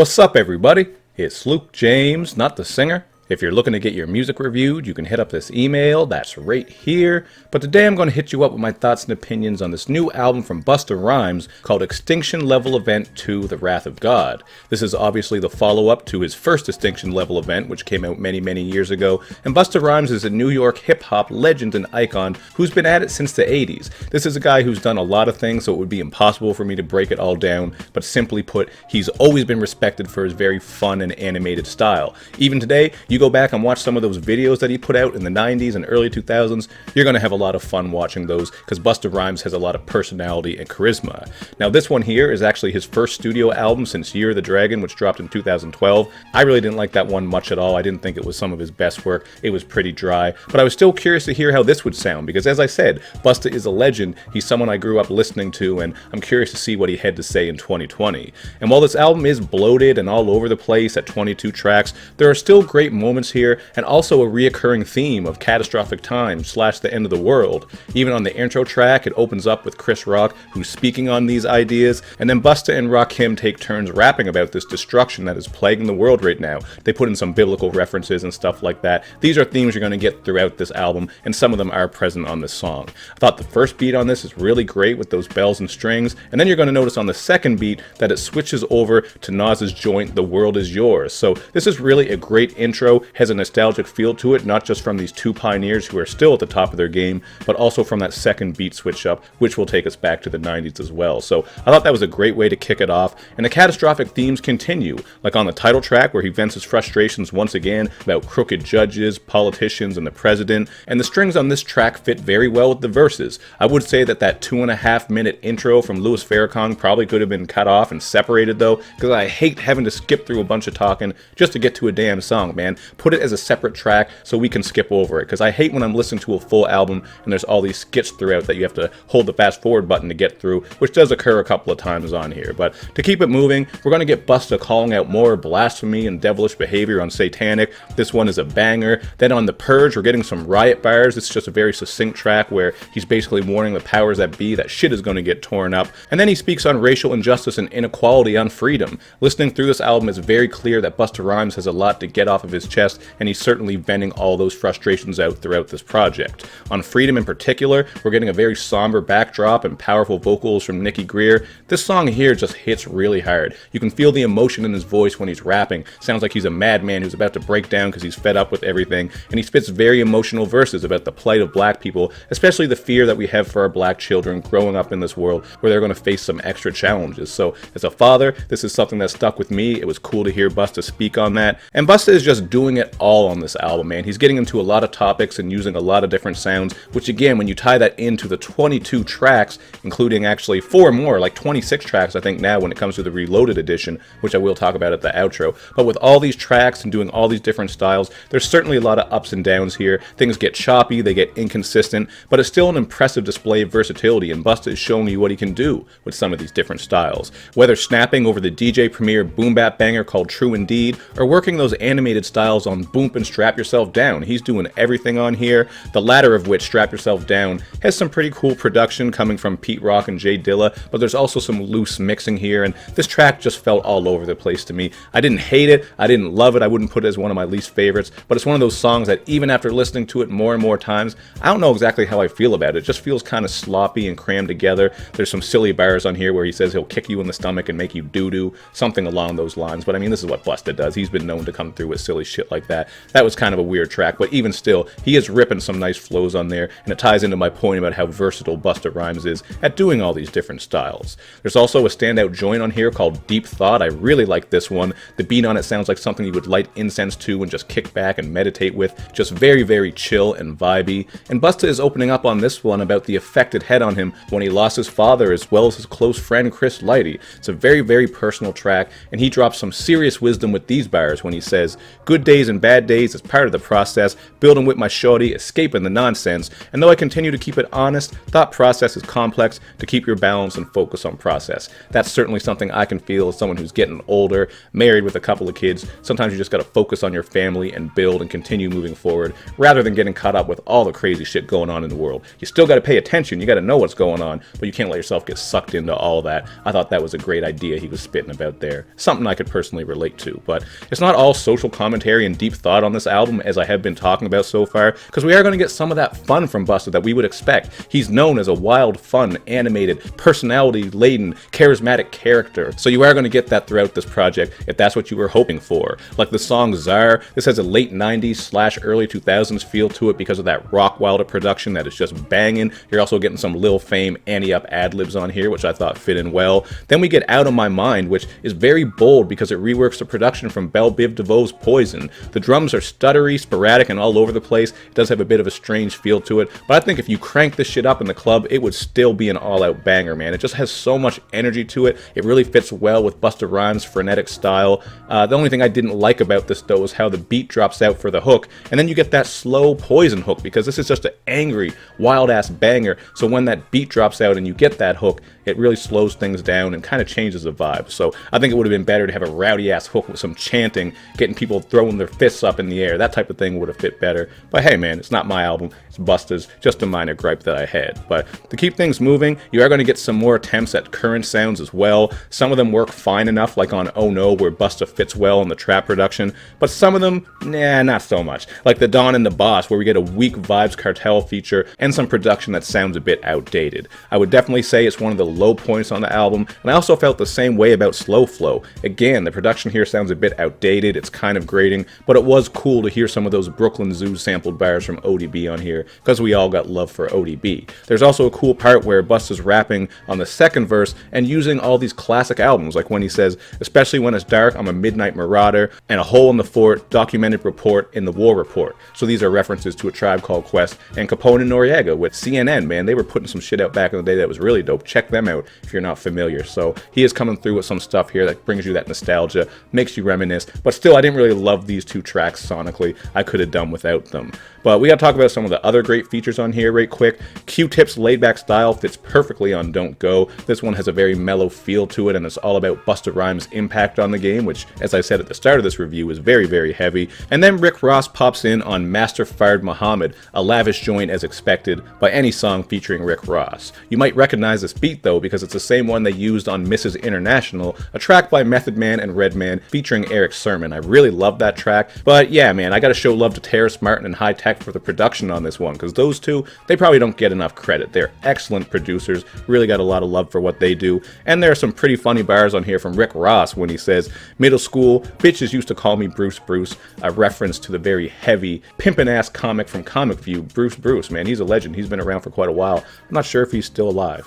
What's up, everybody? It's Luke James, not the singer. If you're looking to get your music reviewed, you can hit up this email that's right here. But today I'm going to hit you up with my thoughts and opinions on this new album from Busta Rhymes called Extinction Level Event 2, The Wrath of God. This is obviously the follow-up to his first Extinction Level event, which came out many years ago. And Busta Rhymes is a New York hip-hop legend and icon who's been at it since the 80s. This is a guy who's done a lot of things, so it would be impossible for me to break it all down. But simply put, he's always been respected for his very fun and animated style. Even today, you go back and watch some of those videos that he put out in the 90s and early 2000s, you're going to have a lot of fun watching those because Busta Rhymes has a lot of personality and charisma. Now this one here is actually his first studio album since Year of the Dragon, which dropped in 2012. I really didn't like that one much at all. I didn't think it was some of his best work. It was pretty dry, but I was still curious to hear how this would sound because, as I said, Busta is a legend. He's someone I grew up listening to, and I'm curious to see what he had to say in 2020. And while this album is bloated and all over the place at 22 tracks, there are still great moments here, and also a reoccurring theme of catastrophic times / the end of the world. Even on the intro track, it opens up with Chris Rock, who's speaking on these ideas, and then Busta and Rakim take turns rapping about this destruction that is plaguing the world right now. They put in some biblical references and stuff like that. These are themes you're going to get throughout this album, and some of them are present on this song. I thought the first beat on this is really great with those bells and strings, and then you're going to notice on the second beat that it switches over to Nas's joint, The World Is Yours. So this is really a great intro, has a nostalgic feel to it, not just from these two pioneers who are still at the top of their game, but also from that second beat switch up, which will take us back to the 90s as well. So I thought that was a great way to kick it off, and the catastrophic themes continue, like on the title track where he vents his frustrations once again about crooked judges, politicians, and the president, and the strings on this track fit very well with the verses. I would say that 2.5-minute intro from Louis Farrakhan probably could have been cut off and separated though, because I hate having to skip through a bunch of talking just to get to a damn song, man. Put it as a separate track so we can skip over it, because I hate when I'm listening to a full album and there's all these skits throughout that you have to hold the fast forward button to get through, which does occur a couple of times on here. But to keep it moving, we're going to get Busta calling out more blasphemy and devilish behavior on Satanic. This one is a banger. Then on The Purge, we're getting some riot bars. It's just a very succinct track where he's basically warning the powers that be that shit is going to get torn up. And then he speaks on racial injustice and inequality on Freedom. Listening through this album, it's very clear that Busta Rhymes has a lot to get off of his chest, and he's certainly venting all those frustrations out throughout this project. On Freedom in particular, we're getting a very somber backdrop and powerful vocals from Nicky Greer. This song here just hits really hard. You can feel the emotion in his voice when he's rapping. Sounds like he's a madman who's about to break down because he's fed up with everything, and he spits very emotional verses about the plight of black people, especially the fear that we have for our black children growing up in this world where they're going to face some extra challenges. So as a father, this is something that stuck with me. It was cool to hear Busta speak on that, and Busta is just doing it all on this album, man. He's getting into a lot of topics and using a lot of different sounds, which again, when you tie that into the 22 tracks, including actually 4 more, like 26 tracks I think now when it comes to the Reloaded edition, which I will talk about at the outro. But with all these tracks and doing all these different styles, there's certainly a lot of ups and downs here. Things get choppy, they get inconsistent, but it's still an impressive display of versatility, and Busta is showing you what he can do with some of these different styles. Whether snapping over the DJ Premier boom bap banger called True Indeed, or working those animated styles on Boomp and Strap Yourself Down, he's doing everything on here, the latter of which, Strap Yourself Down, has some pretty cool production coming from Pete Rock and Jay Dilla, but there's also some loose mixing here, and this track just felt all over the place to me. I didn't hate it, I didn't love it, I wouldn't put it as one of my least favorites, but it's one of those songs that even after listening to it more and more times, I don't know exactly how I feel about it. It just feels kind of sloppy and crammed together. There's some silly bars on here where he says he'll kick you in the stomach and make you doo-doo, something along those lines, but I mean, this is what Busta does. He's been known to come through with silly shit like that. That was kind of a weird track, but even still, he is ripping some nice flows on there, and it ties into my point about how versatile Busta Rhymes is at doing all these different styles. There's also a standout joint on here called Deep Thought. I really like this one. The beat on it sounds like something you would light incense to and just kick back and meditate with. Just very chill and vibey. And Busta is opening up on this one about the effect it had on him when he lost his father as well as his close friend Chris Lighty. It's a very personal track, and he drops some serious wisdom with these bars when he says, "Good days and bad days is part of the process, building with my shorty, escaping the nonsense, and though I continue to keep it honest, thought process is complex to keep your balance and focus on process. That's certainly something I can feel as someone who's getting older, married with a couple of kids. Sometimes you just gotta focus on your family and build and continue moving forward, rather than getting caught up with all the crazy shit going on in the world. You still gotta pay attention, you gotta know what's going on, but you can't let yourself get sucked into all that. I thought that was a great idea he was spitting about there. Something I could personally relate to, but it's not all social commentary and deep thought on this album as I have been talking about so far, because we are going to get some of that fun from Busta that we would expect. He's known as a wild, fun, animated, personality-laden, charismatic character, so you are going to get that throughout this project if that's what you were hoping for. Like the song CZAR, this has a late 90s/early 2000s feel to it because of that rock wilder production that is just banging. You're also getting some Lil Fame Annie-up ad-libs on here, which I thought fit in well. Then we get Out of My Mind, which is very bold because it reworks the production from Belle Biv DeVoe's Poison. The drums are stuttery, sporadic, and all over the place. It does have a bit of a strange feel to it, but I think if you crank this shit up in the club, it would still be an all-out banger, man. It just has so much energy to it. It really fits well with Busta Rhymes' frenetic style. The only thing I didn't like about this, though, is how the beat drops out for the hook, and then you get that slow Poison hook, because this is just an angry, wild-ass banger, so when that beat drops out and you get that hook, it really slows things down and kind of changes the vibe. So I think it would have been better to have a rowdy-ass hook with some chanting, getting people throwing their fists up in the air. That type of thing would have fit better. But hey, man, it's not my album. It's Busta's. Just a minor gripe that I had. But to keep things moving, you are going to get some more attempts at current sounds as well. Some of them work fine enough, like on Oh No, where Busta fits well in the trap production. But some of them, nah, not so much. Like the Don and the Boss, where we get a weak Vibes Cartel feature and some production that sounds a bit outdated. I would definitely say it's one of the low points on the album, and I also felt the same way about Slow Flow. Again, the production here sounds a bit outdated, it's kind of grating, but it was cool to hear some of those Brooklyn Zoo sampled bars from ODB on here, because we all got love for ODB. There's also a cool part where Busta's rapping on the second verse and using all these classic albums, like when he says, especially when it's dark, I'm a midnight marauder, and a hole in the fort, documented report in the war report. So these are references to A Tribe Called Quest and Capone and Noriega with CNN, man. They were putting some shit out back in the day that was really dope. Check them out if you're not familiar. So he is coming through with some stuff here that brings you that nostalgia, makes you reminisce, but still I didn't really love these two tracks sonically. I could have done without them. But we gotta talk about some of the other great features on here right quick. Q-Tip's laid-back style fits perfectly on Don't Go. This one has a very mellow feel to it, and it's all about Busta Rhymes' impact on the game, which, as I said at the start of this review, is very, very heavy. And then Rick Ross pops in on Master Fard Muhammad, a lavish joint as expected by any song featuring Rick Ross. You might recognize this beat, though, because it's the same one they used on Mrs. International, a track by Method Man and Redman featuring Eric Sermon. I really love that track, but yeah, man, I gotta show love to Terrace Martin and High Tech for the production on this one, because those two, they probably don't get enough credit. They're excellent producers, really got a lot of love for what they do, and there are some pretty funny bars on here from Rick Ross when he says, middle school, bitches used to call me Bruce Bruce, a reference to the very heavy, pimpin'-ass comic from Comic View, Bruce Bruce, man, he's a legend, he's been around for quite a while. I'm not sure if he's still alive.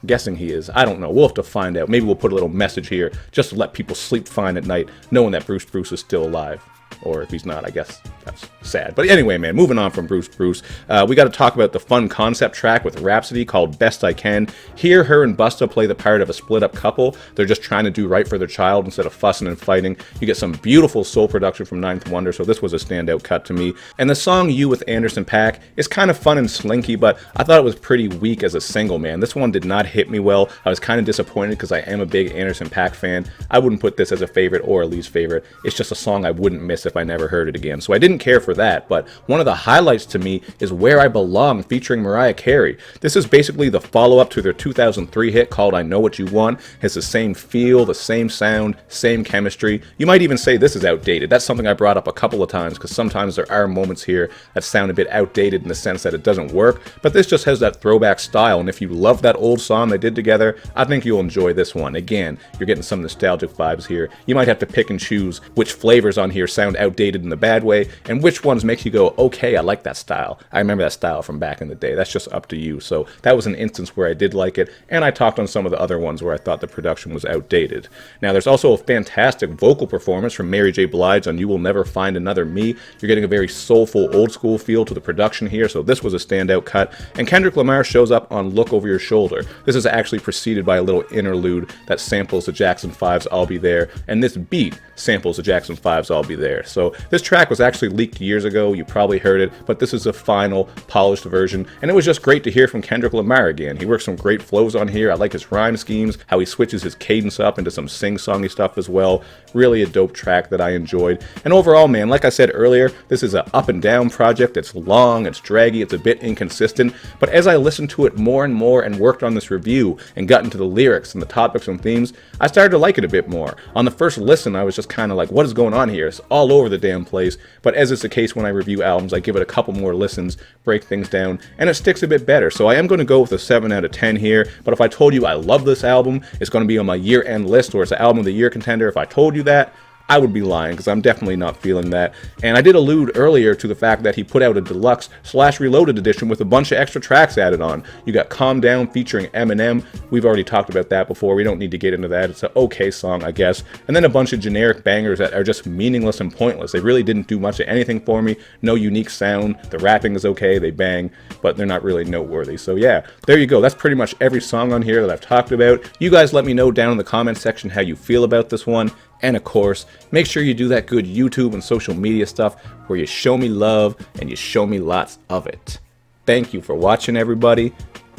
I'm guessing he is. I don't know. We'll have to find out. Maybe we'll put a little message here just to let people sleep fine at night, knowing that Bruce Bruce is still alive. Or if he's not, I guess that's sad. But anyway, man, moving on from Bruce Bruce, we got to talk about the fun concept track with Rhapsody called Best I Can. Here, her and Busta play the part of a split-up couple. They're just trying to do right for their child instead of fussing and fighting. You get some beautiful soul production from Ninth Wonder, so this was a standout cut to me. And the song You with Anderson .Paak is kind of fun and slinky, but I thought it was pretty weak as a single, man. This one did not hit me well. I was kind of disappointed because I am a big Anderson .Paak fan. I wouldn't put this as a favorite or a least favorite. It's just a song I wouldn't miss if I never heard it again. So I didn't care for that, but one of the highlights to me is Where I Belong featuring Mariah Carey. This is basically the follow-up to their 2003 hit called I Know What You Want. It's the same feel, the same sound, same chemistry. You might even say this is outdated. That's something I brought up a couple of times because sometimes there are moments here that sound a bit outdated in the sense that it doesn't work, but this just has that throwback style, and if you love that old song they did together, I think you'll enjoy this one. Again, you're getting some nostalgic vibes here. You might have to pick and choose which flavors on here sound outdated in the bad way, and which ones makes you go, okay, I like that style. I remember that style from back in the day. That's just up to you. So that was an instance where I did like it, and I talked on some of the other ones where I thought the production was outdated. Now, there's also a fantastic vocal performance from Mary J. Blige on You Will Never Find Another Me. You're getting a very soulful, old school feel to the production here, so this was a standout cut. And Kendrick Lamar shows up on Look Over Your Shoulder. This is actually preceded by a little interlude that samples the Jackson 5's I'll Be There, and this beat samples the Jackson 5's I'll Be There. So this track was actually leaked years ago, you probably heard it, but this is the final polished version, and it was just great to hear from Kendrick Lamar again. He works some great flows on here. I like his rhyme schemes, how he switches his cadence up into some sing-songy stuff as well. Really a dope track that I enjoyed. And overall, man, like I said earlier, this is an up and down project. It's long, it's draggy, it's a bit inconsistent, but as I listened to it more and more and worked on this review and got into the lyrics and the topics and themes, I started to like it a bit more. On the first listen, I was just kind of like, what is going on here? It's all over the damn place. But as is the case when I review albums, I give it a couple more listens, break things down, and it sticks a bit better. So I am going to go with a 7 out of 10 here. But if I told you I love this album, it's going to be on my year-end list, or it's an album of the year contender, if I told you that, I would be lying, because I'm definitely not feeling that. And I did allude earlier to the fact that he put out a deluxe/reloaded edition with a bunch of extra tracks added on. You got Calm Down featuring Eminem. We've already talked about that before. We don't need to get into that. It's an okay song, I guess. And then a bunch of generic bangers that are just meaningless and pointless. They really didn't do much of anything for me. No unique sound. The rapping is okay. They bang, but they're not really noteworthy. So yeah, there you go. That's pretty much every song on here that I've talked about. You guys let me know down in the comment section how you feel about this one. And of course, make sure you do that good YouTube and social media stuff where you show me love and you show me lots of it. Thank you for watching, everybody.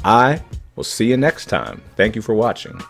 I will see you next time. Thank you for watching.